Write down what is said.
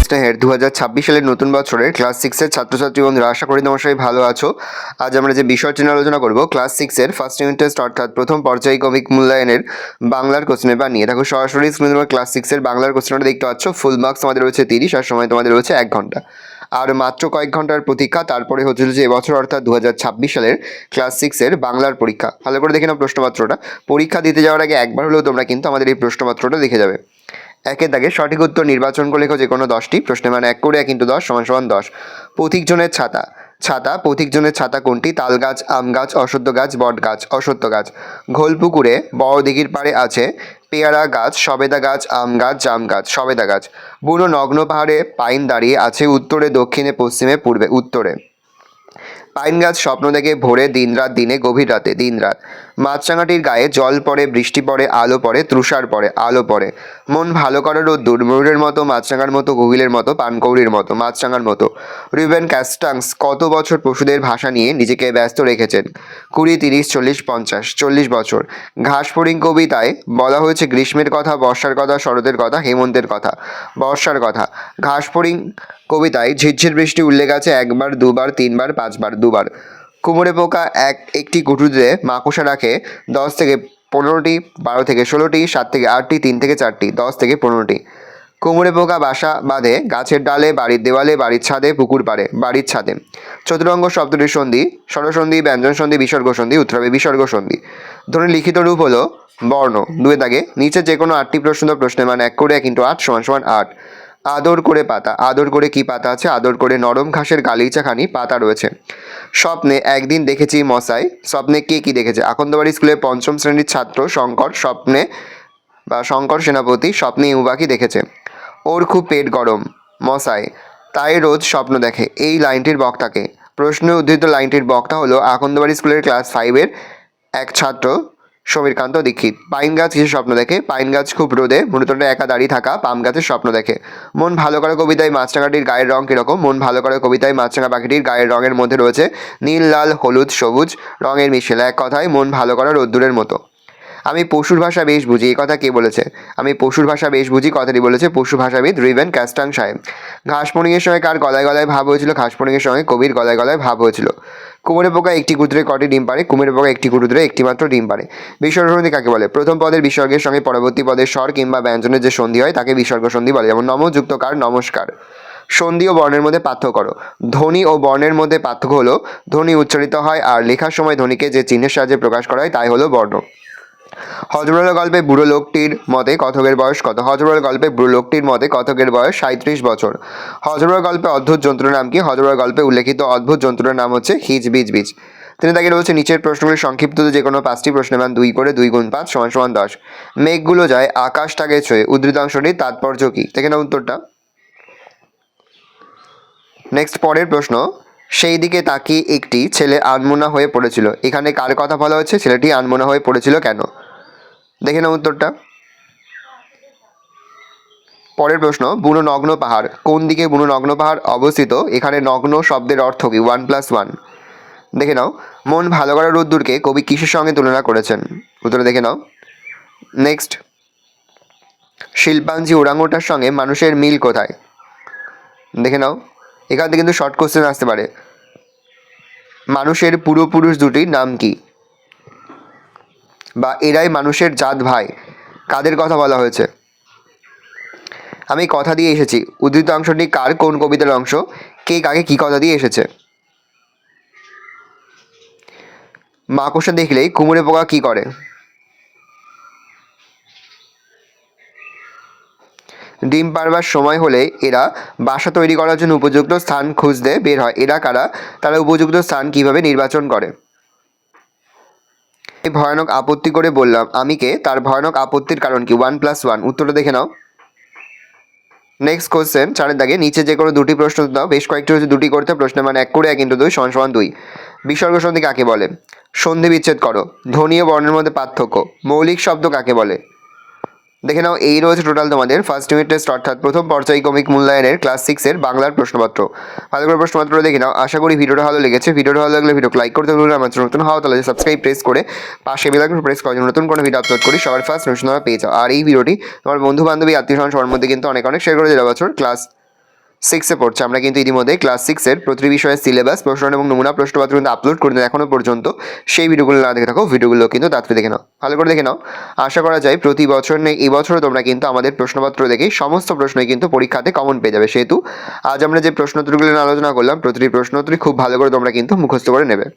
স্নেহের 2026 সালের নতুন বছরের ক্লাস 6-এর ছাত্রছাত্রী বন্ধুরা, আশা করি তোমরা সবাই ভালো আছো। আজ আমরা যে বিষয়টি নিয়ে আলোচনা করব ক্লাস 6-এর ফার্স্ট ইউনিট টেস্ট অর্থাৎ প্রথম পর্যায়ক্রমিক মূল্যায়নের বাংলার কোশ্চেন পেপার নিয়ে। দেখো সরাসরি স্ক্রিনে তোমরা ক্লাস 6-এর বাংলার কোশ্চেনটা দেখতে পাচ্ছ। ফুল মার্কস আমাদের রয়েছে 30 আর সময় তোমাদের রয়েছে 1 ঘন্টা। আর মাত্র কয়েক ঘন্টার প্রতীক্ষা, তারপরে হচ্ছিল যে এবছর অর্থাৎ 2026 সালের ক্লাস 6-এর বাংলার পরীক্ষা। ভালো করে দেখে নাও প্রশ্নপত্রটা। পরীক্ষা দিতে যাওয়ার আগে একবার হলেও তোমরা কিন্তু আমাদের এই প্রশ্নপত্রটা দেখে যাবে। একের দাগে সঠিক উত্তর নির্বাচন করে লেখো যে কোনো 10টি প্রশ্নে, মানে 1 করে 1 × 10 = 10। পথিকজনের ছাতা, পথিকজনের ছাতা কোনটি? তাল গাছ, আম গাছ, অশ্বত্থ গাছ, বট গাছ, অশ্বত্থ গাছ। ঘোলপুকুরে বড় দিঘির পাড়ে আছে পেয়ারা গাছ, সবেদা গাছ, আম গাছ, জাম গাছ, সবেদা গাছ। বুনো নগ্ন পাহাড়ে পাইন দাঁড়িয়ে আছে উত্তরে, দক্ষিণে, পশ্চিমে, পূর্বে। উত্তরে। পাইন গাছ স্বপ্ন দেখে ভোরে, দিনরাত, দিনে, গভীর রাতে, দিনরাত। মাছরাঙাটির গায়ে জল পড়ে, বৃষ্টি পড়ে, আলো পড়ে, তুষার পড়ে, আলো পড়ে। মন ভালো করে রোদ্দুর, ময়ূরের মতো, মাছরাঙার মতো, কোকিলের মতো, পানকৌড়ির মতো, মাছরাঙার মতো। রুবেন ক্যাস্টাংস কত বছর পশুদের ভাষা নিয়ে নিজেকে ব্যস্ত রেখেছেন? 20, 30, 40, 50, 40 বছর। ঘাসফড়িং কবিতায় বলা হয়েছে গ্রীষ্মের কথা, বর্ষার কথা, শরতের কথা, হেমন্তের কথা। বর্ষার কথা। ঘাসফড়িং কবিতায় ঝিরঝির বৃষ্টি উল্লেখ আছে 1 বার, 2 বার, 3 বার, 5 বার, 2 বার। কুমড়ে পোকা একটি কুঠুরিতে মাকড়সা রাখে 10 থেকে 15টি, 12 থেকে 16টি, 7 থেকে 8টি, 3 থেকে 4টি, 10 থেকে 15টি। কুমড়ে পোকা বাসা বাঁধে গাছের ডালে, বাড়ির দেওয়ালে, বাড়ির ছাদে, পুকুর পাড়ে, বাড়ির ছাদে। চতুরঙ্গ শব্দটির সন্ধি: স্বরসন্ধি, ব্যঞ্জন সন্ধি, বিসর্গ সন্ধি। উত্তর হবে বিসর্গ সন্ধি। ধ্বনির লিখিত রূপ হলো বর্ণ। 2 দাগে নিচে যে কোনো 8টি প্রশ্নে, মানে 1 করে 1 × 8 = 8। আদর করে পাতা, আদর করে কি পাতা আছে? আদর করে নরম ঘাসের গালিচাখানি পাতা রয়েছে। স্বপ্নে একদিন দেখেছি মশাই। স্বপ্নে কে কি দেখেছে? আকন্দবাড়ি স্কুলে 5ম শ্রেণীর ছাত্র শঙ্কর স্বপ্নে শঙ্কর সেনাপতি স্বপ্নে ইউ পাখি দেখেছে। ওর খুব পেট গরম মশাই, তাই রোজ স্বপ্ন দেখে। এই লাইনটির বক্তাকে? প্রশ্নে উদ্ধৃত লাইনটির বক্তা হলো আকন্দবাড়ি স্কুলের ক্লাস 5-এর এক ছাত্র সমীরকান্ত দীক্ষিত। পাইন গাছ কিসের স্বপ্ন দেখে? পাইন গাছ খুব রোদে মূলত একা দাঁড়িয়ে থাকা পাম গাছের স্বপ্ন দেখে। মন ভালো করা কবিতায় মাছরাঙাটির গায়ের রং কীরকম? মন ভালো করা কবিতায় মাছরাঙা পাখিটির গায়ের রঙের মধ্যে রয়েছে নীল, লাল, হলুদ, সবুজ রঙের মিশেল। এক কথায় মন ভালো করা রোদ্দুরের মতো। আমি পশুর ভাষা বেশ বুঝি, এই কথা কে বলেছে? আমি পশুর ভাষা বেশ বুঝি কথাটি বলেছে পশু ভাষাবিদ রুবেন ক্যাস্টাং সাহেব। ঘাসফড়িংয়ের সঙ্গে কার গলায় গলায় ভাব হয়েছিল? ঘাসফড়িংয়ের সঙ্গে কবির গলায় গলায় ভাব হয়েছিল। কুমড়ে পোকা একটি কুটুরে কটি ডিম পারে? কুমড়ে পোকা একটি কুটুরে একটি মাত্র ডিম পারে। বিসর্গ সন্ধি কাকে বলে? প্রথম পদের বিসর্গের সঙ্গে পরবর্তী পদের স্বর কিংবা ব্যঞ্জনের যে সন্ধি হয় তাকে বিসর্গ সন্ধি বলে। যেমন নম যুক্ত কার? নমস্কার। সন্ধি ও বর্ণের মধ্যে পার্থক্য করো। ধ্বনি ও বর্ণের মধ্যে পার্থক্য হলো ধ্বনি উচ্চারিত হয় আর লেখার সময় ধ্বনিকে যে চিহ্নের সাহায্যে প্রকাশ করা হয় তাই হলো বর্ণ। হজরুলের গল্পে বুড়ো লোকটির মতে কতকের বয়স কত? হজরুলের গল্পে বুড়ো লোকটির মতে কতকের বয়স 37 বছর। হজরুলের গল্পে অদ্ভুত জন্তুর নাম কি? হজরুলের গল্পে উল্লেখিত অদ্ভুত জন্তুর নাম হচ্ছে হিজ বিজ বিজ। তিনি তাকে রয়েছে নিচের প্রশ্নগুলি সংক্ষিপ্ত যে কোনো 5টি প্রশ্নের মান 2 করে 2 × 5 = 10। মেঘগুলো যায় আকাশটাকে ছুঁয়ে, উদ্ধৃতাংশটির তাৎপর্য কি? দেখে নাও উত্তরটা। নেক্সট পরের প্রশ্ন, সেই দিকে তাকিয়ে একটি ছেলে আনমনা হয়ে পড়েছিল। এখানে কার কথা বলা হচ্ছে? ছেলেটি আনমনা হয়ে পড়েছিল কেন? দেখে নাও উত্তরটা। পরের প্রশ্ন, বুনো নগ্ন পাহাড় কোন দিকে বুনো নগ্ন পাহাড় অবস্থিত? এখানে নগ্ন শব্দের অর্থ কি? 1 + 1। দেখে নাও। মন ভালো করা রোদ্দুরকে কবি কিসের সঙ্গে তুলনা করেছেন? উত্তরে দেখে নাও। নেক্সট, শিল্পাঞ্জি ওরাংওটার সঙ্গে মানুষের মিল কোথায়? দেখে নাও। এখান থেকে কিন্তু শর্ট কোশ্চেন আসতে পারে। মানুষের পূর্বপুরুষ দুটির নাম কি? বা এরাই মানুষের জাত ভাই, কাদের কথা বলা হয়েছে? আমি কথা দিয়ে এসেছি, উদ্ধৃত অংশটি কার কোন কবিতার অংশ? কে কাকে কি কথা দিয়ে এসেছে? মাকড়সা দেখলেই কুমড়ে পোকা কি করে? ডিম পাড়বার সময় হলে এরা বাসা তৈরি করার জন্য উপযুক্ত স্থান খুঁজতে বের হয়। এরা কারা? তারা উপযুক্ত স্থান কিভাবে নির্বাচন করে? ভয়ানক আপত্তি করে বললাম আমি কে? তার ভয়ানক আপত্তির কারণ কি? 1 + 1। উত্তরটা দেখে নাও। নেক্সট কোশ্চেন 4-এর দাগে নিচে যে কোনো 2টি প্রশ্ন দাও। বেশ কয়েকটি হচ্ছে 2টি করতে প্রশ্নের মানে 1 করে 1 × 2 = 2। বিসর্গ সন্ধি কাকে বলে? সন্ধি বিচ্ছেদ করো। ধ্বনি ও বর্ণের মধ্যে পার্থক্য। মৌলিক শব্দ কাকে বলে? দেখে নাও। এই রয়েছে টোটাল তোমাদের ফার্স্ট ইউনিট টেস্ট অর্থাৎ প্রথম পর্যায়ক্রমিক মূল্যায়নের ক্লাস 6-এর বাংলার প্রশ্নপত্র। ভালো করে প্রশ্নপত্রটা দেখে নাও। আশা করি ভিডিওটা ভালো লেগেছে। ভিডিওটা ভালো লাগলে ভিডিওকে লাইক করতে ভুলবেন না। আমার নতুন হওয়া তাহলে সাবস্ক্রাইব প্রেস করে পাশে বেল আইকন প্রেস করার জন্য নতুন কোনো ভিডিও আপলোড করি সবার ফার্স্ট নোটিফিকেশন পেয়ে যাও। আর এই ভিডিওটি তোমার বন্ধু বান্ধবী আত্মীয় স্বজন সবার মধ্যে কিন্তু অনেক শেয়ার করে দিলে বছর ক্লাস সিক্সে পড়ছে, আমরা কিন্তু ইতিমধ্যে ক্লাস সিক্সের প্রতিটি বিষয়ের সিলেবাস, প্রশ্ন এবং নমুনা প্রশ্নপত্র কিন্তু আপলোড করে দিই এখনো পর্যন্ত। সেই ভিডিওগুলো না দেখে থাকো, ভিডিওগুলো কিন্তু তাড়াতাড়ি দেখে নাও, ভালো করে দেখে নাও। আশা করা যায় প্রতি বছর নেই এই বছরও তোমরা কিন্তু আমাদের প্রশ্নপত্র দেখেই সমস্ত প্রশ্নই কিন্তু পরীক্ষাতে কমন পেয়ে যাবে। সেহেতু আজ আমরা যে প্রশ্নোত্তরগুলো নিয়ে আলোচনা করলাম, প্রতিটি প্রশ্নোত্তরই খুব ভালো করে তোমরা কিন্তু মুখস্থ করে নেবে।